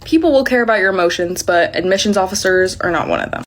People will care about your emotions, but admissions officers are not one of them.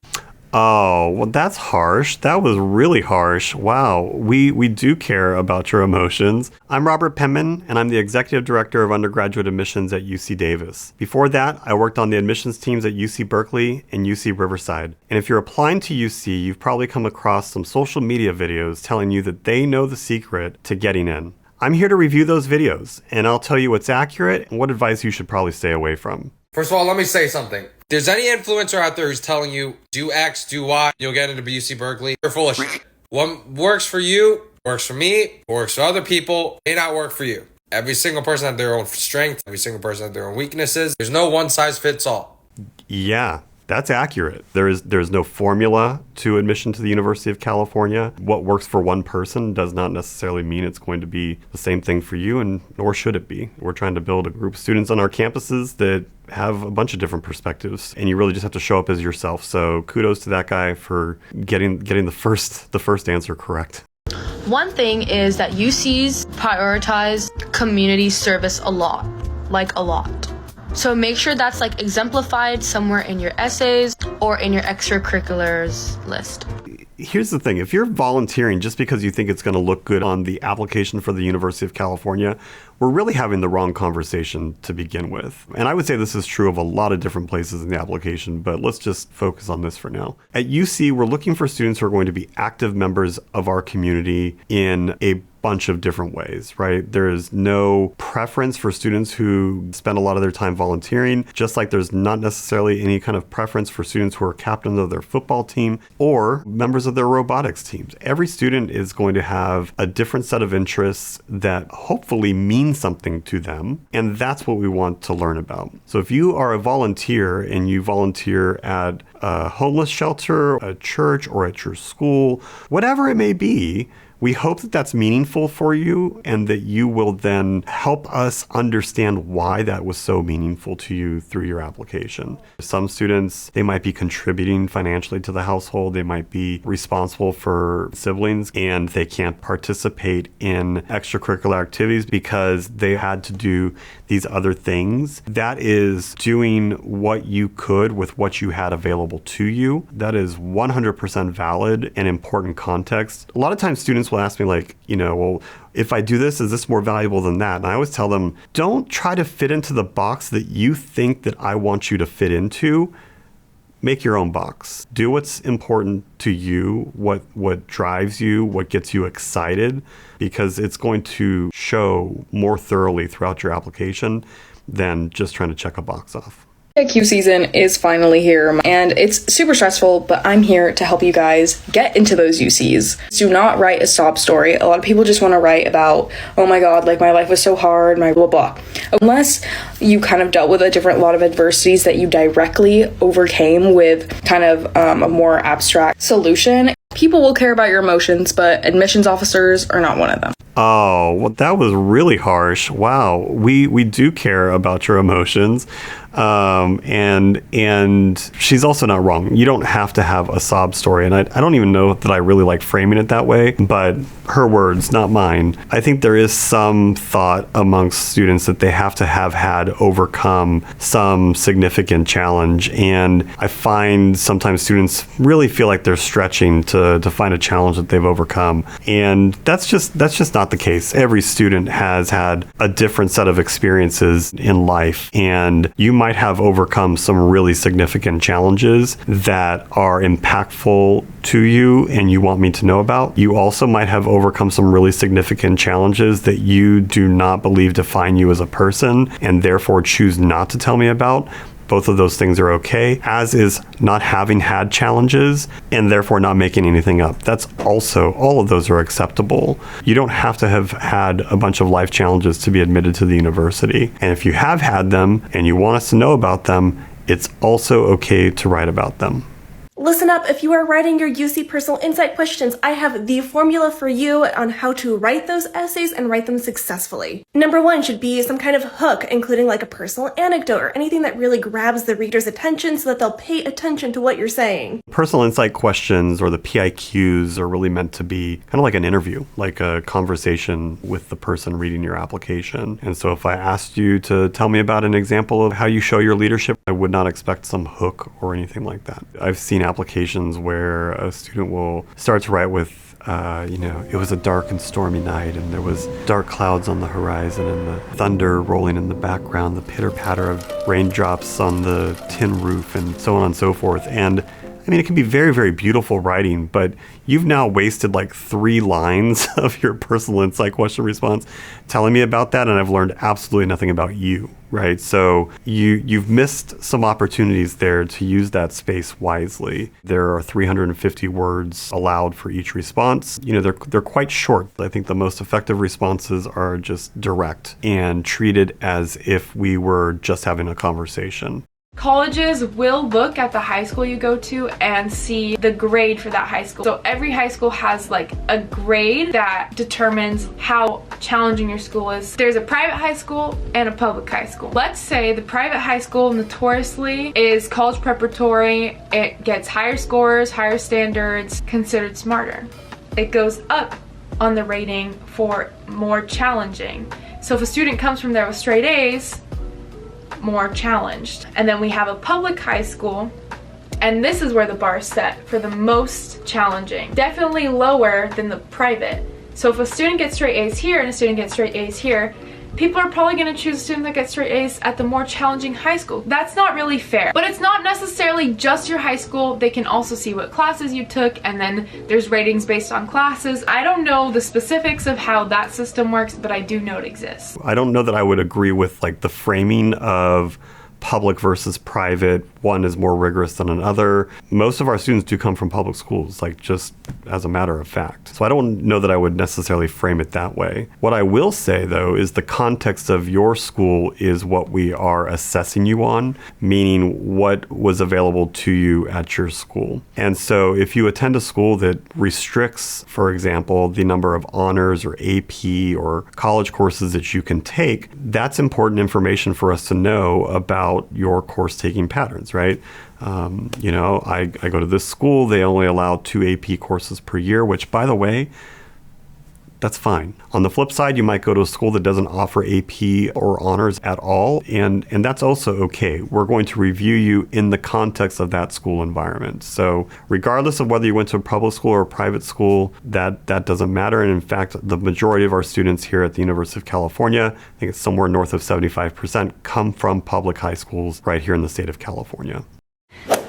Oh, well, that's harsh. That was really harsh. Wow. We do care about your emotions. I'm Robert Penman, and I'm the Executive Director of Undergraduate Admissions at UC Davis. Before that, I worked on the admissions teams at UC Berkeley and UC Riverside. And if you're applying to UC, you've probably come across some social media videos telling you that they know the secret to getting in. I'm here to review those videos, and I'll tell you what's accurate and what advice you should probably stay away from. First of all, let me say something. If there's any influencer out there who's telling you, do X, do Y, you'll get into UC Berkeley, you're full of shit. What works for you, works for me, works for other people, may not work for you. Every single person has their own strengths. Every single person has their own weaknesses. There's no one size fits all. Yeah, that's accurate. There's no formula to admission to the University of California. What works for one person does not necessarily mean it's going to be the same thing for you, and nor should it be. We're trying to build a group of students on our campuses that have a bunch of different perspectives, and you really just have to show up as yourself. So kudos to that guy for getting the first answer correct. One thing is that UCs prioritize community service a lot. So make sure that's exemplified somewhere in your essays or in your extracurriculars list. Here's the thing. If you're volunteering just because you think it's going to look good on the application for the University of California, we're really having the wrong conversation to begin with. And I would say this is true of a lot of different places in the application, but let's just focus on this for now. At UC, we're looking for students who are going to be active members of our community in a bunch of different ways, right? There is no preference for students who spend a lot of their time volunteering, just like there's not necessarily any kind of preference for students who are captains of their football team or members of their robotics teams. Every student is going to have a different set of interests that hopefully mean something to them, and that's what we want to learn about. So if you are a volunteer and you volunteer at a homeless shelter, a church, or at your school, whatever it may be, we hope that that's meaningful for you and that you will then help us understand why that was so meaningful to you through your application. Some students, they might be contributing financially to the household. They might be responsible for siblings and they can't participate in extracurricular activities because they had to do these other things. That is doing what you could with what you had available to you. That is 100% valid and important context. A lot of times students will ask me well, if I do this, is this more valuable than that? And I always tell them, don't try to fit into the box that you think that I want you to fit into. Make your own box. Do what's important to you, what drives you, what gets you excited, because it's going to show more thoroughly throughout your application than just trying to check a box off. PIQ season is finally here, and it's super stressful, but I'm here to help you guys get into those UCs. Do not write a sob story. A lot of people just want to write about, oh my god, my life was so hard, my blah blah. Unless you kind of dealt with a lot of adversities that you directly overcame with kind of a more abstract solution. People will care about your emotions, but admissions officers are not one of them. Oh, well, that was really harsh. Wow. We do care about your emotions. And she's also not wrong. You don't have to have a sob story. And I don't even know that I really like framing it that way, but her words, not mine. I think there is some thought amongst students that they have to have had overcome some significant challenge. And I find sometimes students really feel like they're stretching to find a challenge that they've overcome. And that's just not the case. Every student has had a different set of experiences in life, and you might have overcome some really significant challenges that are impactful to you and you want me to know about. You also might have overcome some really significant challenges that you do not believe define you as a person and therefore choose not to tell me about. Both of those things are okay, as is not having had challenges and therefore not making anything up. That's also, all of those are acceptable. You don't have to have had a bunch of life challenges to be admitted to the university. And if you have had them and you want us to know about them, it's also okay to write about them. Listen up, if you are writing your UC Personal Insight questions, I have the formula for you on how to write those essays and write them successfully. Number 1 should be some kind of hook, including like a personal anecdote or anything that really grabs the reader's attention so that they'll pay attention to what you're saying. Personal insight questions, or the PIQs, are really meant to be kind of like an interview, like a conversation with the person reading your application. And so if I asked you to tell me about an example of how you show your leadership, I would not expect some hook or anything like that. I've seen applications where a student will start to write with, it was a dark and stormy night, and there was dark clouds on the horizon, and the thunder rolling in the background, the pitter-patter of raindrops on the tin roof, and so on and so forth. And I mean, it can be very, very beautiful writing, but you've now wasted like 3 lines of your personal insight question response telling me about that, and I've learned absolutely nothing about you, right? So you've missed some opportunities there to use that space wisely. There are 350 words allowed for each response. They're quite short. I think the most effective responses are just direct and treated as if we were just having a conversation. Colleges will look at the high school you go to and see the grade for that high school. So every high school has like a grade that determines how challenging your school is. There's a private high school and a public high school. Let's say the private high school notoriously is college preparatory. It gets higher scores, higher standards, considered smarter. It goes up on the rating for more challenging. So if a student comes from there with straight A's, more challenged. And then we have a public high school, and this is where the bar is set for the most challenging. Definitely lower than the private. So if a student gets straight A's here and a student gets straight A's here, people are probably going to choose a student that gets straight A's at the more challenging high school. That's not really fair. But it's not necessarily just your high school. They can also see what classes you took, and then there's ratings based on classes. I don't know the specifics of how that system works, but I do know it exists. I don't know that I would agree with like the framing of public versus private. One is more rigorous than another. Most of our students do come from public schools, like just as a matter of fact. So I don't know that I would necessarily frame it that way. What I will say, though, is the context of your school is what we are assessing you on, meaning what was available to you at your school. And so if you attend a school that restricts, for example, the number of honors or AP or college courses that you can take, that's important information for us to know about your course taking patterns, right? I go to this school, they only allow 2 AP courses per year, which, by the way, that's fine. On the flip side, you might go to a school that doesn't offer AP or honors at all, and that's also okay. We're going to review you in the context of that school environment. So regardless of whether you went to a public school or a private school, that doesn't matter. And in fact, the majority of our students here at the University of California, I think it's somewhere north of 75%, come from public high schools right here in the state of California.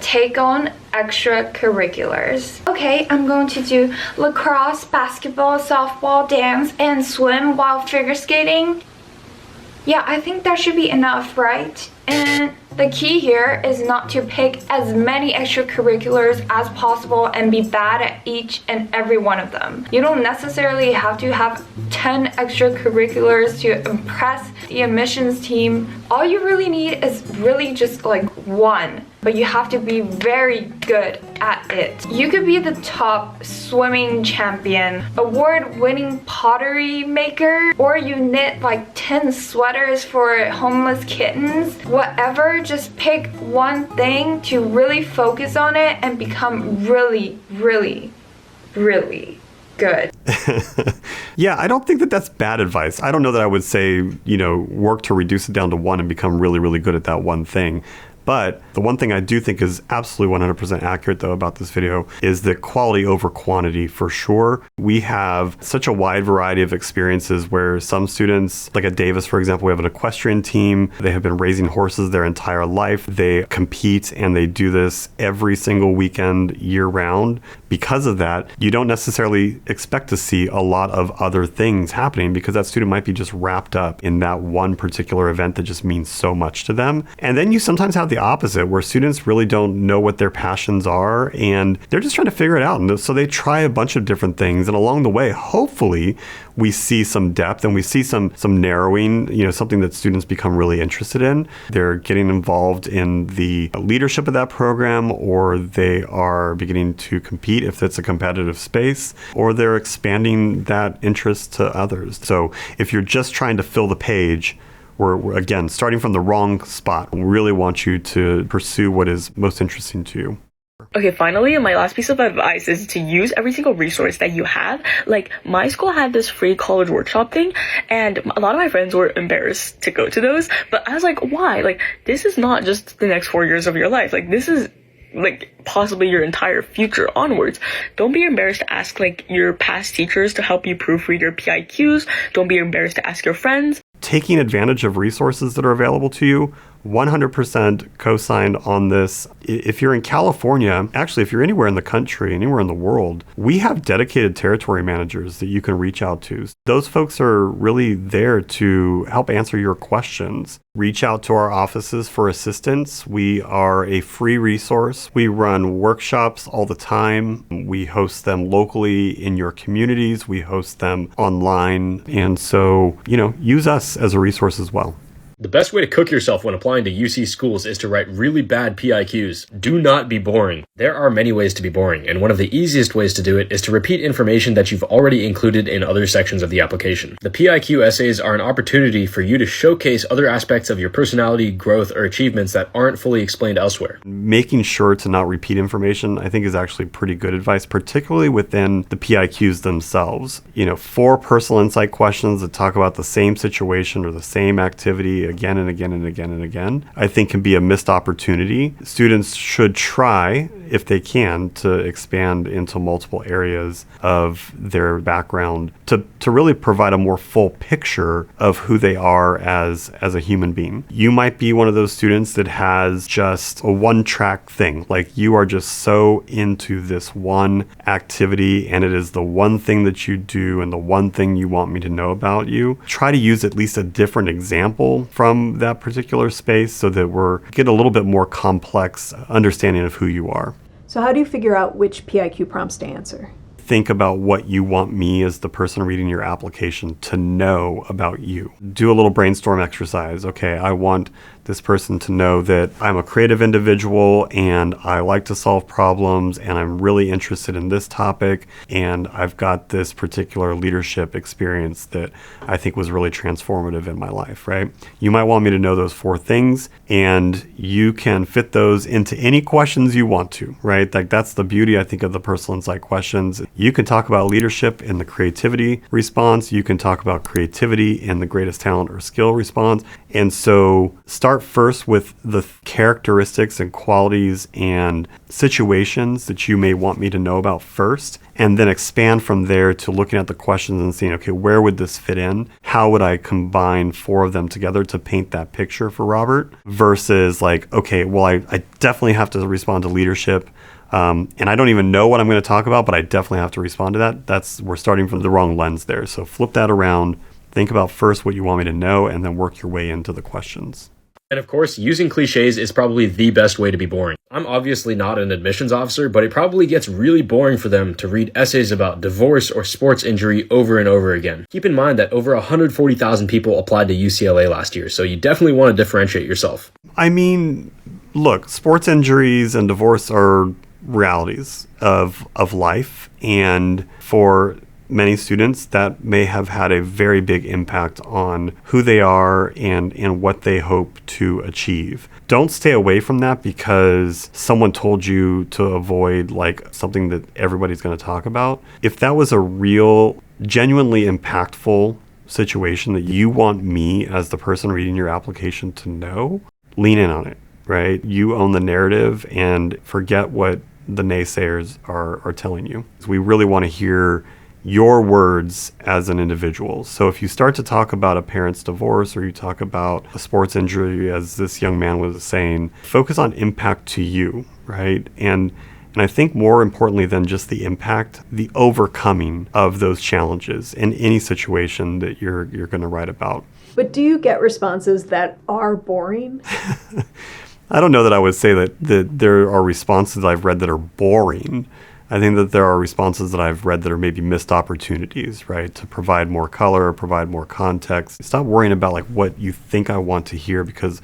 Take on extracurriculars. Okay, I'm going to do lacrosse, basketball, softball, dance, and swim while figure skating. Yeah, I think that should be enough, right? And the key here is not to pick as many extracurriculars as possible and be bad at each and every one of them. You don't necessarily have to have 10 extracurriculars to impress the admissions team. All you really need is really just like one, but you have to be very good at it. You could be the top swimming champion, award-winning pottery maker, or you knit like 10 sweaters for homeless kittens. Whatever, just pick one thing to really focus on it and become really, really, really good. Yeah, I don't think that that's bad advice. I don't know that I would say, work to reduce it down to one and become really, really good at that one thing. But the one thing I do think is absolutely 100% accurate, though, about this video is the quality over quantity for sure. We have such a wide variety of experiences where some students, like at Davis, for example, we have an equestrian team. They have been raising horses their entire life. They compete and they do this every single weekend year round. Because of that, you don't necessarily expect to see a lot of other things happening because that student might be just wrapped up in that one particular event that just means so much to them. And then you sometimes have the opposite, where students really don't know what their passions are and they're just trying to figure it out. And so they try a bunch of different things. And along the way, hopefully, we see some depth and we see some narrowing, something that students become really interested in. They're getting involved in the leadership of that program, or they are beginning to compete if it's a competitive space, or they're expanding that interest to others. So if you're just trying to fill the page, we're again starting from the wrong spot. We really want you to pursue what is most interesting to you. Okay, finally, my last piece of advice is to use every single resource that you have. Like, my school had this free college workshop thing, and a lot of my friends were embarrassed to go to those, but I was like, why? Like, this is not just the next 4 years of your life. Like, this is possibly your entire future onwards. Don't be embarrassed to ask your past teachers to help you proofread your PIQs. Don't be embarrassed to ask your friends. Taking advantage of resources that are available to you, 100% co-signed on this. If you're in California, actually, if you're anywhere in the country, anywhere in the world, we have dedicated territory managers that you can reach out to. Those folks are really there to help answer your questions. Reach out to our offices for assistance. We are a free resource. We run workshops all the time. We host them locally in your communities. We host them online. And so, use us as a resource as well. The best way to cook yourself when applying to UC schools is to write really bad PIQs. Do not be boring. There are many ways to be boring, and one of the easiest ways to do it is to repeat information that you've already included in other sections of the application. The PIQ essays are an opportunity for you to showcase other aspects of your personality, growth, or achievements that aren't fully explained elsewhere. Making sure to not repeat information, I think, is actually pretty good advice, particularly within the PIQs themselves. 4 personal insight questions that talk about the same situation or the same activity again and again and again and again, I think can be a missed opportunity. Students should try, if they can, to expand into multiple areas of their background to really provide a more full picture of who they are as a human being. You might be one of those students that has just a one-track thing. Like, you are just so into this one activity and it is the one thing that you do and the one thing you want me to know about you. Try to use at least a different example from that particular space so that we're get a little bit more complex understanding of who you are. So how do you figure out which PIQ prompts to answer? Think about what you want me as the person reading your application to know about you. Do a little brainstorm exercise. Okay, I want this person to know that I'm a creative individual and I like to solve problems and I'm really interested in this topic and I've got this particular leadership experience that I think was really transformative in my life, right? You might want me to know those 4 things and you can fit those into any questions you want to, right? Like, that's the beauty, I think, of the personal insight questions. You can talk about leadership in the creativity response. You can talk about creativity in the greatest talent or skill response. And so start first with the characteristics and qualities and situations that you may want me to know about first, and then expand from there to looking at the questions and seeing, okay, where would this fit in? How would I combine 4 of them together to paint that picture for Robert? Versus okay, well, I definitely have to respond to leadership. And I don't even know what I'm going to talk about, but I definitely have to respond to that. We're starting from the wrong lens there. So flip that around. Think about first what you want me to know, and then work your way into the questions. And of course, using cliches is probably the best way to be boring. I'm obviously not an admissions officer, but it probably gets really boring for them to read essays about divorce or sports injury over and over again. Keep in mind that over 140,000 people applied to UCLA last year, so you definitely want to differentiate yourself. I mean, look, sports injuries and divorce are realities of life, and for many students that may have had a very big impact on who they are and what they hope to achieve. Don't stay away from that because someone told you to avoid something that everybody's going to talk about. If that was a real, genuinely impactful situation that you want me as the person reading your application to know, lean in on it, right? You own the narrative and forget what the naysayers are telling you. We really want to hear your words as an individual. So if you start to talk about a parent's divorce or you talk about a sports injury, as this young man was saying, focus on impact to you, right? And I think more importantly than just the impact, the overcoming of those challenges in any situation that you're going to write about. But do you get responses that are boring? I don't know that I would say that there are responses I've read that are boring. I think that there are responses that I've read that are maybe missed opportunities, right? To provide more color, provide more context. Stop worrying about like what you think I want to hear, because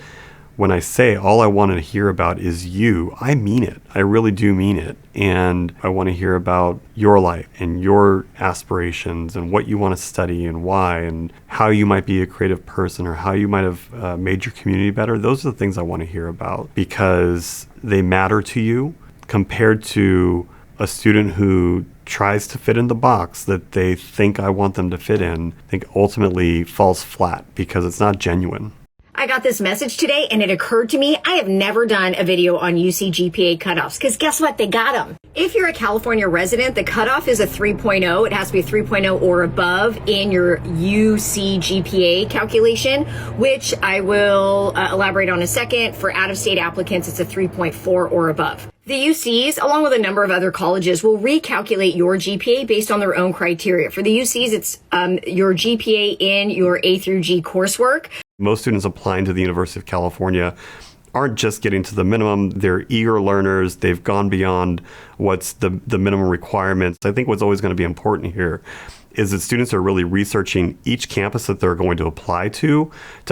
when I say all I want to hear about is you, I mean it. I really do mean it. And I want to hear about your life and your aspirations and what you want to study and why and how you might be a creative person or how you might have made your community better. Those are the things I want to hear about because they matter to you compared to a student who tries to fit in the box that they think I want them to fit in. I think ultimately falls flat because it's not genuine. I got this message today and it occurred to me I have never done a video on UC GPA cutoffs because guess what? They got them. If you're a California resident, the cutoff is a 3.0. It has to be a 3.0 or above in your UC GPA calculation, which I will elaborate on in a second. For out-of-state applicants, it's a 3.4 or above. The UCs, along with a number of other colleges, will recalculate your GPA based on their own criteria. For the UCs, it's your GPA in your A through G coursework. Most students applying to the University of California aren't just getting to the minimum. They're eager learners. They've gone beyond what's the minimum requirements. I think what's always going to be important here is that students are really researching each campus that they're going to apply to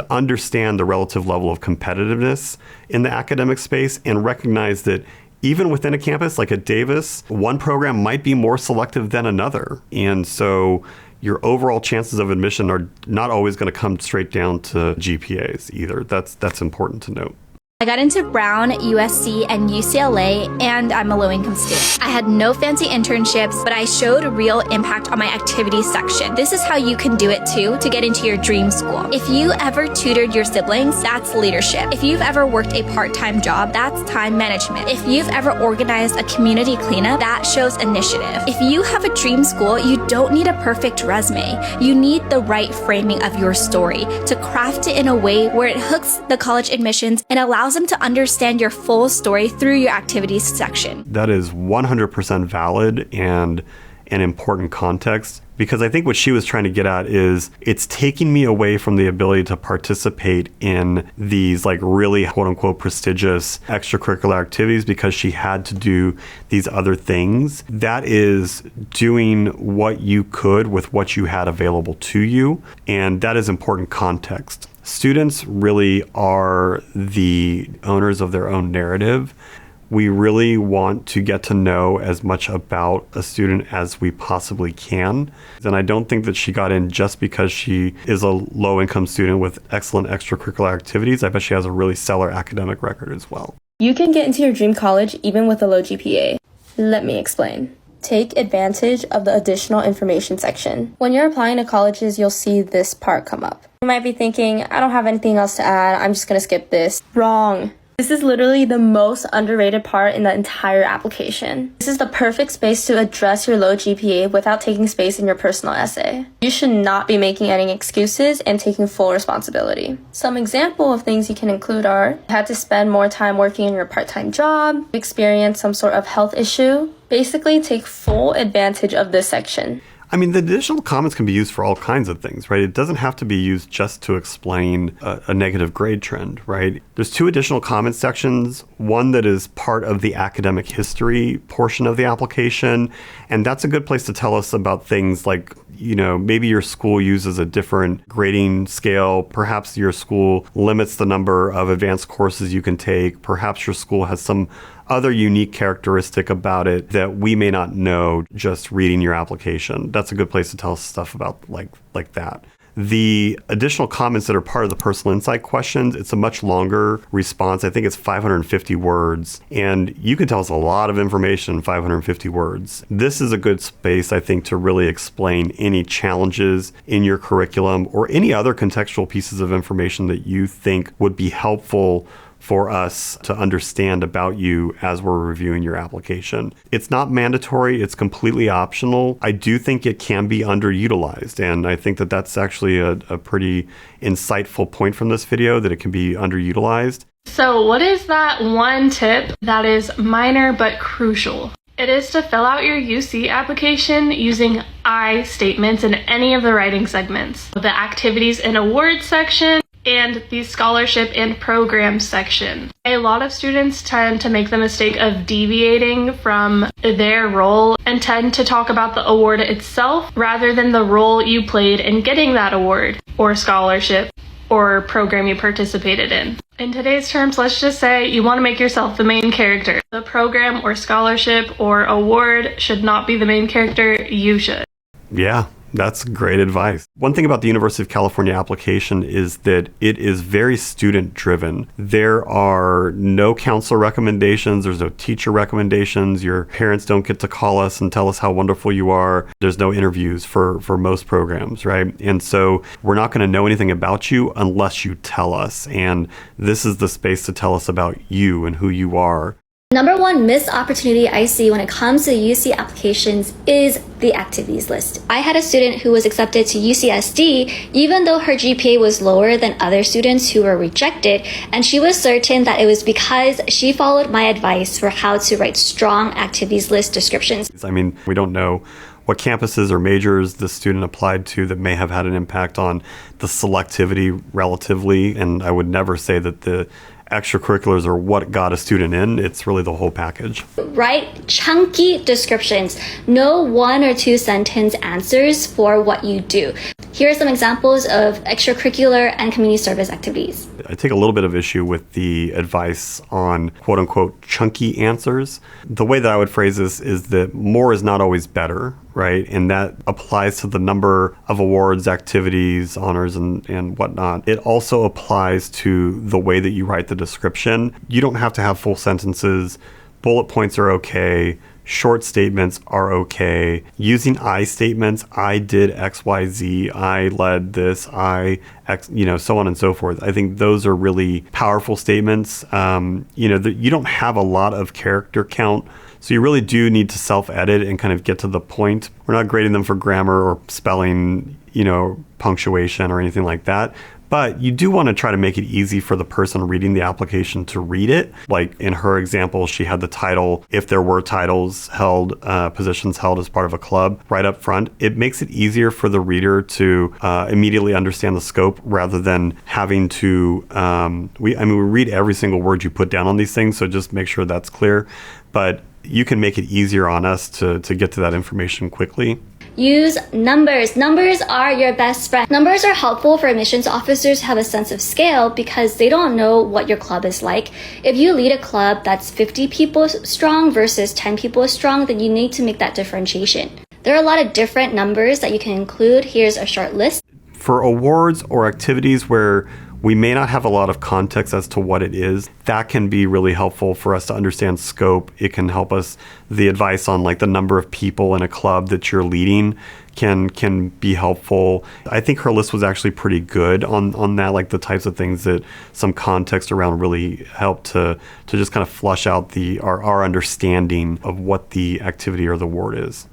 understand the relative level of competitiveness in the academic space and recognize that even within a campus like at Davis, one program might be more selective than another. And so your overall chances of admission are not always going to come straight down to GPAs either. That's important to note. I got into Brown, USC, and UCLA, and I'm a low-income student. I had no fancy internships, but I showed real impact on my activities section. This is how you can do it too to get into your dream school. If you ever tutored your siblings, that's leadership. If you've ever worked a part-time job, that's time management. If you've ever organized a community cleanup, that shows initiative. If you have a dream school, you don't need a perfect resume. You need the right framing of your story to craft it in a way where it hooks the college admissions and allows them to understand your full story through your activities section. That is 100% valid and an important context, because I think what she was trying to get at is it's taking me away from the ability to participate in these like really quote unquote prestigious extracurricular activities because she had to do these other things. That is doing what you could with what you had available to you, and that is important context. Students really are the owners of their own narrative. We really want to get to know as much about a student as we possibly can. And I don't think that she got in just because she is a low-income student with excellent extracurricular activities. I bet she has a really stellar academic record as well. You can get into your dream college even with a low GPA. Let me explain. Take advantage of the additional information section. When you're applying to colleges, you'll see this part come up. You might be thinking, I don't have anything else to add, I'm just gonna skip this. Wrong. This is literally the most underrated part in the entire application. This is the perfect space to address your low GPA without taking space in your personal essay. You should not be making any excuses and taking full responsibility. Some example of things you can include are, you had to spend more time working in your part-time job, experience some sort of health issue. Basically, take full advantage of this section. I mean, the additional comments can be used for all kinds of things, right? It doesn't have to be used just to explain a negative grade trend, right? There's two additional comment sections, one that is part of the academic history portion of the application, and that's a good place to tell us about things like, you know, maybe your school uses a different grading scale, perhaps your school limits the number of advanced courses you can take, perhaps your school has some other unique characteristic about it that we may not know just reading your application. That's a good place to tell us stuff about like that. The additional comments that are part of the personal insight questions, it's a much longer response. I think it's 550 words, and you can tell us a lot of information in 550 words. This is a good space, I think, to really explain any challenges in your curriculum or any other contextual pieces of information that you think would be helpful for us to understand about you as we're reviewing your application. It's not mandatory, it's completely optional. I do think it can be underutilized, and I think that that's actually a pretty insightful point from this video, that it can be underutilized. So what is that one tip that is minor but crucial? It is to fill out your UC application using I statements in any of the writing segments. The activities and awards section, and the scholarship and program section. A lot of students tend to make the mistake of deviating from their role and tend to talk about the award itself rather than the role you played in getting that award or scholarship or program you participated in. In today's terms, let's just say you want to make yourself the main character. The program or scholarship or award should not be the main character, you should. Yeah, that's great advice. One thing about the University of California application is that it is very student driven. There are no counselor recommendations. There's no teacher recommendations. Your parents don't get to call us and tell us how wonderful you are. There's no interviews for most programs, right? And so we're not going to know anything about you unless you tell us. And this is the space to tell us about you and who you are. Number one missed opportunity I see when it comes to UC applications is the activities list. I had a student who was accepted to UCSD even though her GPA was lower than other students who were rejected, and she was certain that it was because she followed my advice for how to write strong activities list descriptions. I mean, we don't know what campuses or majors the student applied to that may have had an impact on the selectivity relatively, and I would never say that the extracurriculars are what got a student in. It's really the whole package. Write chunky descriptions. No 1 or 2 sentence answers for what you do. Here are some examples of extracurricular and community service activities. I take a little bit of issue with the advice on quote unquote chunky answers. The way that I would phrase this is that more is not always better, right? And that applies to the number of awards, activities, honors, and whatnot. It also applies to the way that you write the description. You don't have to have full sentences. Bullet points are okay. Short statements are okay. Using I statements, I did X, Y, Z, I led this, I, X, so on and so forth. I think those are really powerful statements. You don't have a lot of character count, so you really do need to self-edit and kind of get to the point. We're not grading them for grammar or spelling, punctuation or anything like that. But you do want to try to make it easy for the person reading the application to read it. Like in her example, she had the title, if there were titles held, positions held as part of a club, right up front. It makes it easier for the reader to immediately understand the scope rather than having to, we read every single word you put down on these things, so just make sure that's clear. But you can make it easier on us to get to that information quickly. Use numbers. Numbers are your best friend. Numbers are helpful for admissions officers to have a sense of scale because they don't know what your club is like. If you lead a club that's 50 people strong versus 10 people strong, then you need to make that differentiation. There are a lot of different numbers that you can include. Here's a short list. For awards or activities where we may not have a lot of context as to what it is, that can be really helpful for us to understand scope. It can help us, the advice on like the number of people in a club that you're leading can be helpful. I think her list was actually pretty good on that, like the types of things that some context around really helped to just kind of flush out our understanding of what the activity or the award is.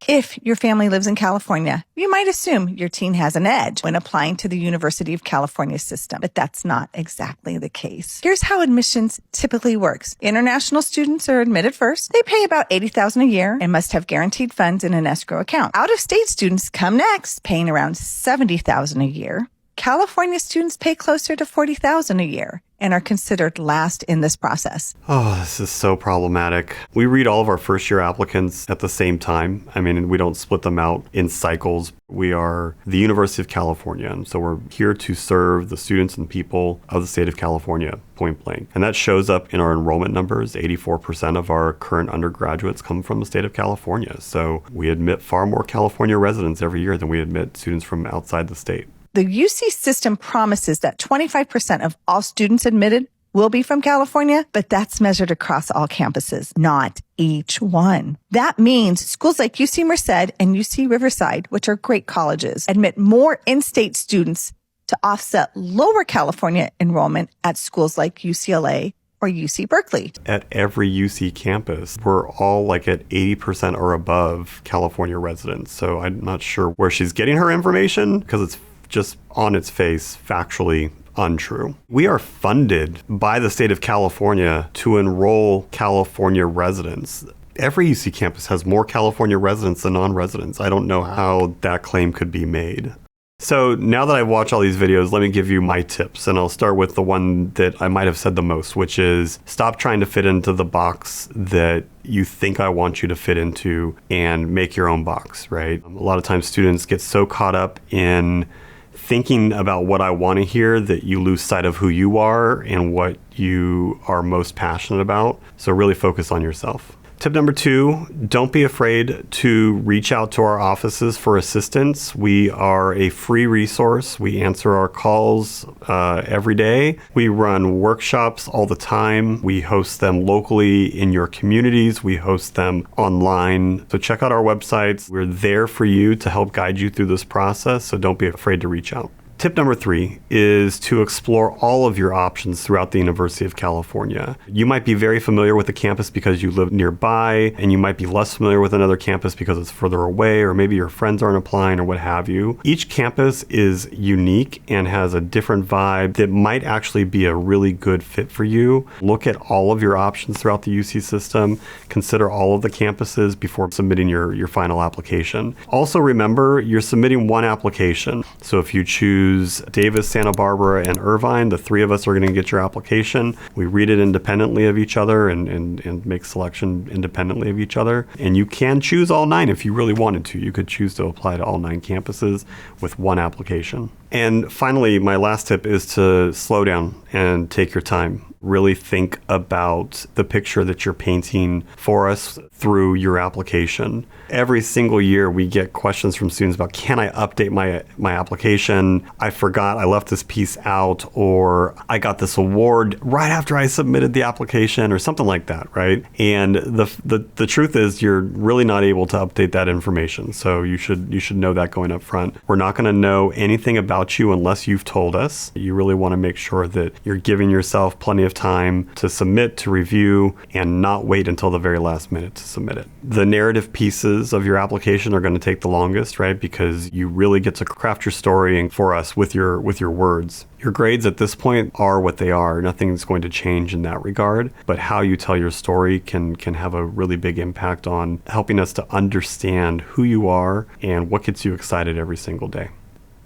If your family lives in California, you might assume your teen has an edge when applying to the University of California system, but that's not exactly the case. Here's how admissions typically works. International students are admitted first. They pay about $80,000 a year and must have guaranteed funds in an escrow account. Out-of-state students come next, paying around $70,000 a year. California students pay closer to $40,000 a year and are considered last in this process. Oh, this is so problematic. We read all of our first-year applicants at the same time. I mean, we don't split them out in cycles. We are the University of California, and so we're here to serve the students and people of the state of California, point blank. And that shows up in our enrollment numbers. 84% of our current undergraduates come from the state of California. So we admit far more California residents every year than we admit students from outside the state. The UC system promises that 25% of all students admitted will be from California, but that's measured across all campuses, not each one. That means schools like UC Merced and UC Riverside, which are great colleges, admit more in-state students to offset lower California enrollment at schools like UCLA or UC Berkeley. At every UC campus, we're all like at 80% or above California residents. So I'm not sure where she's getting her information because it's just on its face factually untrue. We are funded by the state of California to enroll California residents. Every UC campus has more California residents than non-residents. I don't know how that claim could be made. So now that I've watched all these videos, let me give you my tips. And I'll start with the one that I might have said the most, which is stop trying to fit into the box that you think I want you to fit into and make your own box, right? A lot of times students get so caught up in thinking about what I want to hear that you lose sight of who you are and what you are most passionate about. So really focus on yourself. Tip number 2, don't be afraid to reach out to our offices for assistance. We are a free resource. We answer our calls every day. We run workshops all the time. We host them locally in your communities. We host them online. So check out our websites. We're there for you to help guide you through this process. So don't be afraid to reach out. Tip number 3 is to explore all of your options throughout the University of California. You might be very familiar with the campus because you live nearby, and you might be less familiar with another campus because it's further away, or maybe your friends aren't applying or what have you. Each campus is unique and has a different vibe that might actually be a really good fit for you. Look at all of your options throughout the UC system. Consider all of the campuses before submitting your final application. Also remember, you're submitting one application. So if you choose Davis, Santa Barbara, and Irvine, the 3 of us are going to get your application. We read it independently of each other and make selection independently of each other. And you can choose all 9 if you really wanted to. You could choose to apply to all 9 campuses with one application. And finally, my last tip is to slow down and take your time. Really think about the picture that you're painting for us through your application. Every single year we get questions from students about, can I update my application? I forgot I left this piece out, or I got this award right after I submitted the application, or something like that, right? And the truth is you're really not able to update that information. So you should know that going up front. We're not going to know anything about you unless you've told us. You really want to make sure that you're giving yourself plenty of time to submit, to review, and not wait until the very last minute to submit it. The narrative pieces of your application are going to take the longest, right? Because you really get to craft your story for us with your words. Your grades at this point are what they are. Nothing's going to change in that regard, but how you tell your story can have a really big impact on helping us to understand who you are and what gets you excited every single day.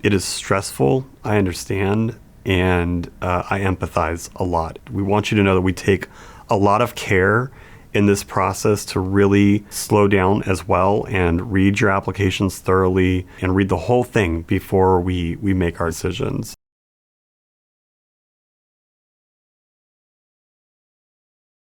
It is stressful, I understand, and I empathize a lot. We want you to know that we take a lot of care in this process to really slow down as well and read your applications thoroughly and read the whole thing before we make our decisions.